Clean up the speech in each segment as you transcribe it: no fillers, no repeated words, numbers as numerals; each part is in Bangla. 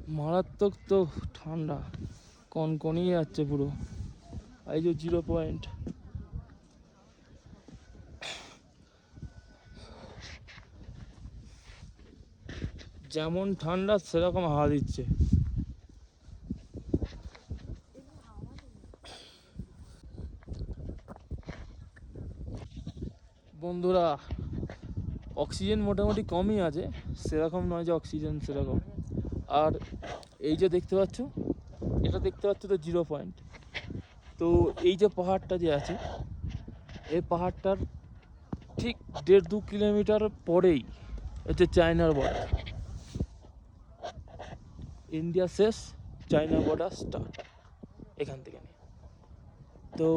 মারাত্মক তো ঠান্ডা, কনকনিয়ে যাচ্ছে পুরো। এই যে 0 পয়েন্ট, যেমন ঠান্ডা সেরকম হাওয়া দিচ্ছে। বন্ধুরা, অক্সিজেন মোটামুটি কমই আছে, সেরকম নয় যে অক্সিজেন সেরকম। আর এই যে দেখতে পাচ্ছ, এটা দেখতে পাচ্ছ তো 0 পয়েন্ট। তো এই যে পাহাড়টা যে আছে, এই পাহাড়টার ঠিক 1.5-2 কিলোমিটার পরেই হচ্ছে চায়নার বর্ডার। ইন্ডিয়া শেষ, চায়না বর্ডার স্টার্ট এখান থেকে। তো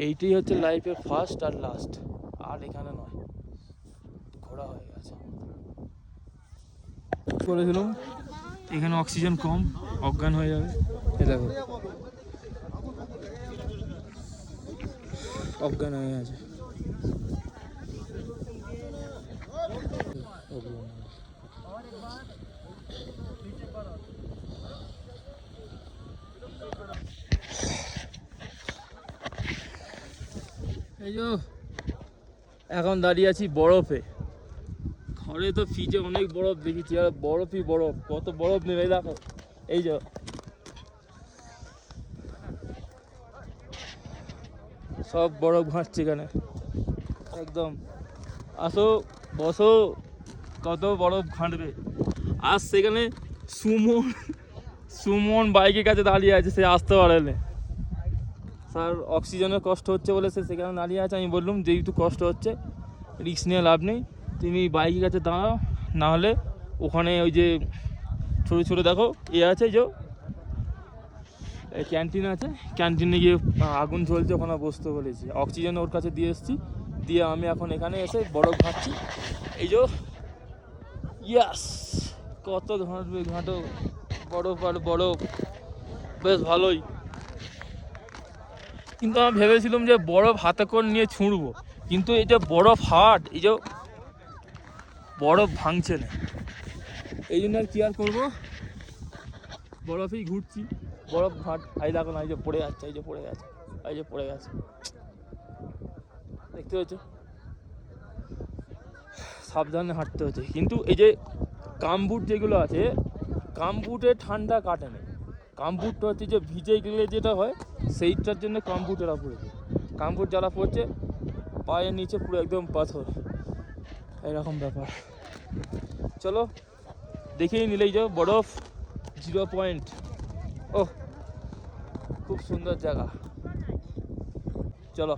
এইটাই হচ্ছে লাইফের ফার্স্ট আর লাস্ট, আর এখানে নয়, ঘোরা হয়ে গেছে। বলেছিলাম এখানে অক্সিজেন কম, অজ্ঞান হয়ে যাবে। এ দেখো, অজ্ঞান হয়ে গেছে। এই যে এখন দাঁড়িয়ে আছি বরফে। ঘরে তো ফ্রিজে অনেক বরফ দেখেছি, আর বরফই বরফ, কত বরফ নেবে দেখো। এই যে সব বরফ ঘাঁটছে এখানে একদম। আসো, বসো, কত বরফ ঘাঁটবে। আর সেখানে সুমন বাইকের কাছে দাঁড়িয়ে আছে, সে আসতে পারেনি। স্যার অক্সিজেনের কষ্ট হচ্ছে বলে সে সেখানে দাঁড়িয়ে আছে। আমি বললাম যেহেতু কষ্ট হচ্ছে রিস্ক নিয়ে লাভ নেই, তুমি বাইকের কাছে দাঁড়াও, নাহলে ওখানে ওই যে ছোটো ছোটো দেখো আছে, যে ক্যান্টিন আছে, ক্যান্টিনে গিয়ে আগুন জ্বলছে, ওখানে বসতে বলেছি। অক্সিজেন ওর কাছে দিয়ে এসেছি, দিয়ে আমি এখন এখানে এসে বরফ ঘাঁটছি। এই যে ইয়াস, কত ঘাঁটবে ঘাঁটো, বরফ আর বরফ, বেশ ভালোই। কিন্তু আমি ভেবেছিলাম যে বরফ হাতে করে নিয়ে ছুঁড়বো, কিন্তু এই যে বরফ হাট, এই যে বরফ ভাঙছে না, এই জন্য আর কি আর করবো, বরফেই ঘুরছি। বরফ ঘাট, এই দেখো না, এই যে পড়ে যাচ্ছে, এই যে পড়ে গেছে, এই যে পড়ে গেছে, দেখতে হচ্ছে। সাবধানে হাঁটতে হচ্ছে। কিন্তু এই যে কামবুট যেগুলো আছে, কামবুটে ঠান্ডা কাটে না। কামবুটটা হচ্ছে যে ভিজে গেলে যেটা হয়, সেইটার জন্য কামবুট এরা পড়েছে। কামবুট যারা পড়ছে পায়ের নিচে পুরো একদম পাথর, এরকম ব্যাপার। চলো দেখেই নিলেই যাও বরফ 0 পয়েন্ট। ওহ, খুব সুন্দর জায়গা, চলো।